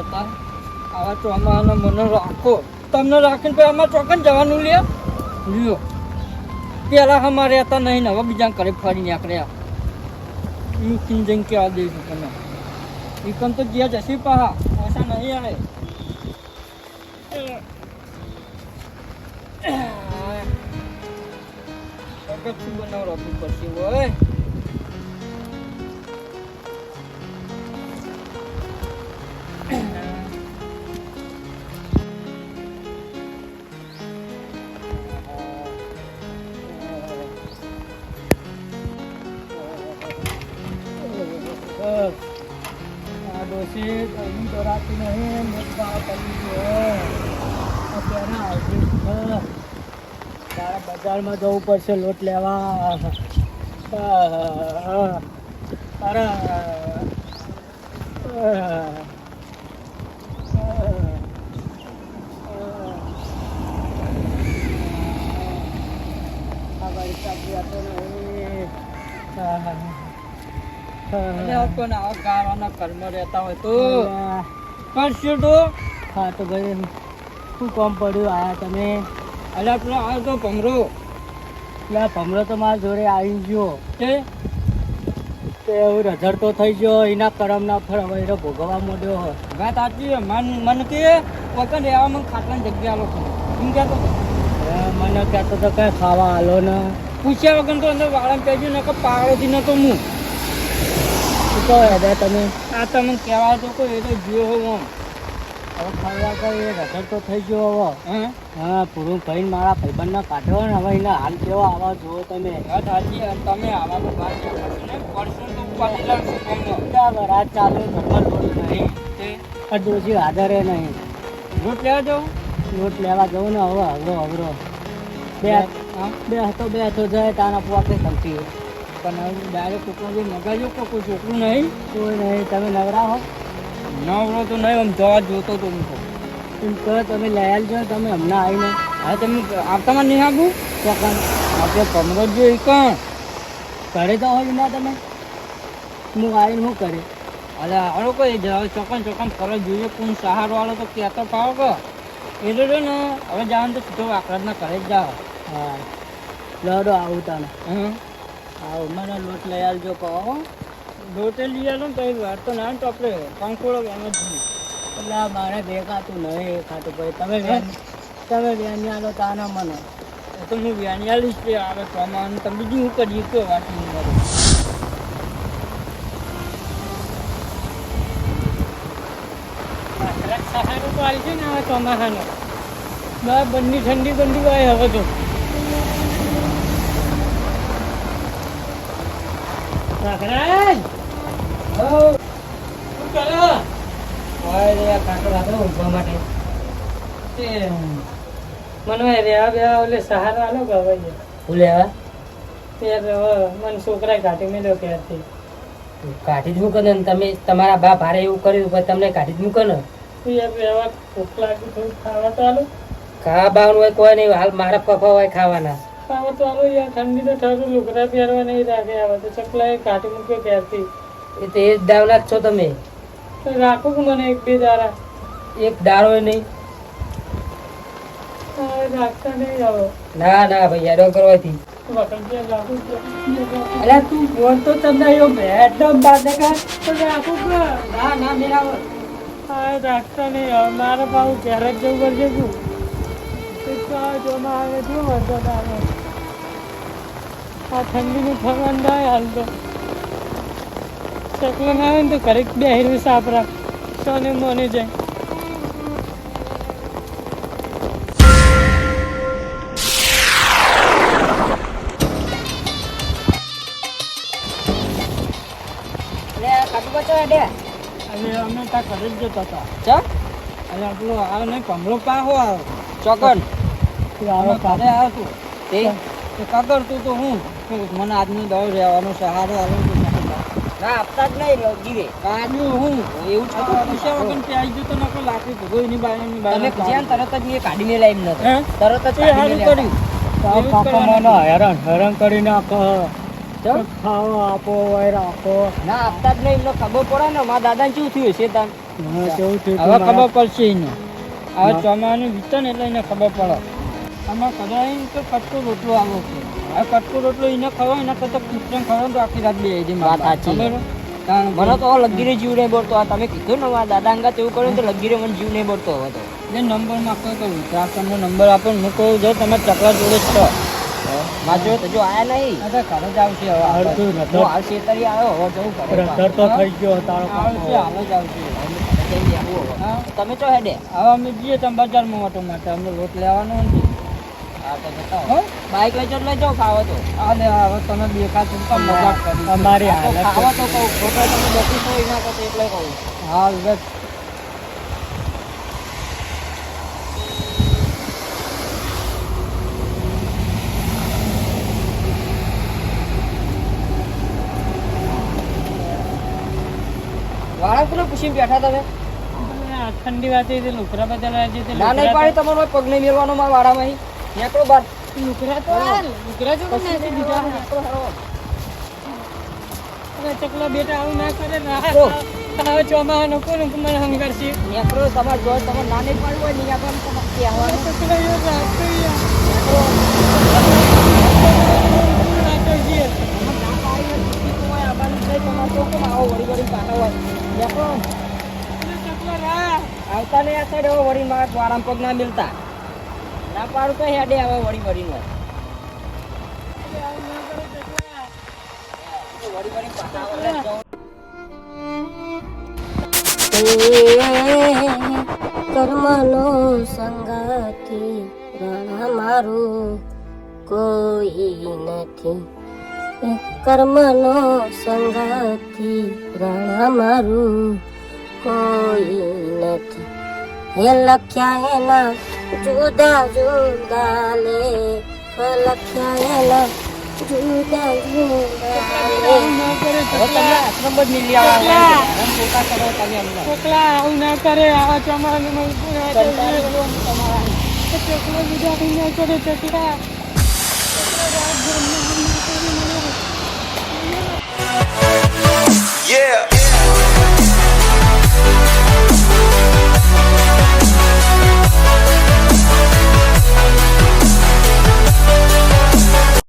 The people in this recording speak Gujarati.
હતા આવા ચોમાને મને રાખો તમને રાખીને પછી અમારે ચોકન જવાનું લે લ્યો પેલા અમારે હતા નહીં ને હવે બીજા ઘરે ફરી નીકળ્યા એવું કિંજન કહેવા દઈશું તમે એકમ તો ગયા જશી પા પૈસા નહીં આવે શું બનાવ રાખવું પડશે હોય બજારમાં જવું પડશે લોટ લેવા અરે કર્મ રહેતા હોય તો કરશું તો હા તો ભાઈ શું કામ પડ્યું આયા તમે અલ્યા પેલો આવ્યો તો ભમરો પેલા ભમરો તો મારા જોડે આવી ગયો તે એવું રઝળતો થઈ ગયો એના કરમના ફળ હવે એને ભોગવવા માંડ્યો વાત સાચી મન કે વખત રહેવા મને ખાટલાની જગ્યા લોકો એમ કહેતો મને કહેતો તો કઈ ખાવા હાલો ને પૂછ્યા વગર તો અંદર વાળા કહેજો ને કે પાવડોથી નતો હું તો હેડે તમે આ તમે કહેવા તો કોઈ એ તો જીવો હોવો હવે ખાવા કઈ રઝળતો થઈ ગયો હવે હા પૂરું ભાઈ મારા ભાઈબંધને કાઢ્યો ને હવે એને હાલ કેવો આવા જુઓ તમે વાત સાચી તમે આવાનું વાત પડશો તો બરાબર આ ચાલુ નંબર થોડું નહીં તે ડોસી હાજરે નહીં લોટ લેવા જાઉં લોટ લેવા જવું ને હવે અવરો બે હતો જાય તાના પોતે ખમતી પણ હવે ડાયરેક્ટ કોકનું જે મગાજો કોઈ છોકરું નહીં કોઈ નહીં તમે નવરા હો નવરો તો નહીં આમ જવા જોતો તો હું એમ કહો તમે લઈ આવજો તમે હમણાં આવીને હા તમે આવતામાં નહીં આપું ચોકન આપણે કમરો જો એ કણ ઘરે તો હોય ના તમે હું આવીને શું કરે અરે હળો કોઈ જાવ ચોકન ફરજ જોઈએ કોણ સહારો વાળો તો કહેતો પાવો કે એટલે જો ને હવે જવાનું તો સીધો આકરાતના ઘરે જ જાઓ હા લડો આવું તને આવો મને લોટ લઈ આવજો કહો લોટે લઈ આવો ને તો એ વાત તો ના તો આપણે કંકોળો એમ જ એટલે મારે દેખાતું નહીં ખાતું ભાઈ તમે વ્યાની આલો તાના મને તો હું વ્યાની આલીશ કે આવે પ્રમાણ તમે બીજું હું કરીએ તો વાત નહીં મારું સહારો તો આવી છે ને હવે ચોમાસાનો બસ બંને ઠંડી હોય હવે તો કાકરાજ શું કરો ઊંઘવા માટે મને રેવા ઓલે સહારો આલો કે હવે હું લેવા ત્યારે મને છોકરાએ કાઢી મેળ્યો ક્યારથી કાઢી જ મૂકો ને તમે તમારા બા ભારે એવું કર્યું પછી તમને કાઢી જ મૂકો ને રેવા ભૂખ લાગી થોડું ખાવા તો આલો ખાવા બાવાનું હોય કોઈ નહીં હાલ મારા પપ્પા હોય ખાવાના ખાવા તો આલો યાર ઠંડી તો ઠરું લુગડા પહેરવા નહીં રાખે આવે તો ચકલાએ કાઢી મૂક્યો ક્યારથી એ તો એ જ દાવના જ છો તમે રાખો કે મને એક બે દાડા એક દાડો નહીં રાખતા નહીં આવો ના ભાઈ યાર કરવાથી અરે તું ફોન તો તમને એકદમ બાદ તો રાખું કે ના મેરા હા રાખતા નહીં હવે મારે પાછું ઘેર જ જવું પડશે શું જોમાં આવે જો વરસાદ આવે આ ઠંડીનું ફરવાનું થાય હાલ તો ચકલો ના આવે ને તો ઘરે બે હીરું સાફ રાખ સોને મોને જાય અમે ત્યાં ઘરે જ જતા હતા ચા અરે આપણો આવે નહીં કમરો પાહો આવે ચોકન ઘરે આવ્યો તું તે કાગળ તું તો હું મને આજની દળ રહેવાનો સહારો આવ્યો ના આપતા જ નહીં ગીરે કાઢ્યું હું એવું છે તો પૂછ્યા વગર તે આવી જતો નકો લાકડી ભગો એની બાયની બાય તમે જ્યાં તરત જ મેં કાઢીને લાવી નતો તરત જ કાઢીને કર્યું પાપા મને હેરાન કરી નાખો ખાવા આપો વાયરા આપો ના આપતા જ નહીં એમને ખબર પડે ને મારા દાદાને શું થયું છે તાન કેવું થયું હવે ખબર પડશે એને હવે ચોમાનું વીતે ને એટલે એને ખબર પડે આમાં કદાચ તો કટકો રોટલો આવો છે હવે કટકો રોટલો એને ખવાય એના કરતાં કૃષ્ણ ખવાય તો આખી રાત બે વાત સાચી મને તો લગીરે જીવ નહીં બોલતો આ તમે કીધું ને મારા દાદા અંગા એવું કર્યું તો લગીરે મને જીવ નહીં બોલતો હવે તો જે નંબર માં કોઈ કરું તમને નંબર આપો હું કહું જો તમે ચકલા જોડે જ છો માજો તો જો આયા નહીં અરે ઘરે જ આવશે હવે હાલ શેતરી આવ્યો હવે જવું પડે તો થઈ ગયો તારો આવશે હાલ જ આવશે તમે ચો હેડે હવે અમે જઈએ તમે બજારમાં ઓટો માટે અમને લોટ લેવાનો નથી હા તો બતાવો બાઈક લઈ જાઓ ખાવો તો અરે હવે તમે બે ખાતું મજાક કરી અમારી હાલત ખાવા તો કહું ખોટા તમે બધી તો એના કરતા એટલે કહું હા બસ વાળા કોને પૂછીને બેઠા તમે ઠંડી વાત લુકરા બદલા ના નહીં પાડી તમારો પગ નહીં મેળવાનો મારા વાળામાં નીકળો બાર લુકરા તો લુકરા જો ચકલા બેટા આવું ના કરે હવે ચોમાનો કોનું મને હંગારશે નીકળો તમારે જો તમારે ના નહીં પાડવું હોય નહીં આપણને આવતા નહીં આ સાઈડ હવે વળી મારા વાળામાં પગ ના મિલતા ના પાડું કઈ હેડે હવે વળી વળી કર્મનો સંગાથી રણ મારું કોઈ નથી કર્મનો સંગાથી રણ મારું કોઈ નથી હે લખ્યા એના જુદા જુદા લેખ લખ્યા એના જુદા જુદા આવું ના કરે આવા ચોમાનું ચકલા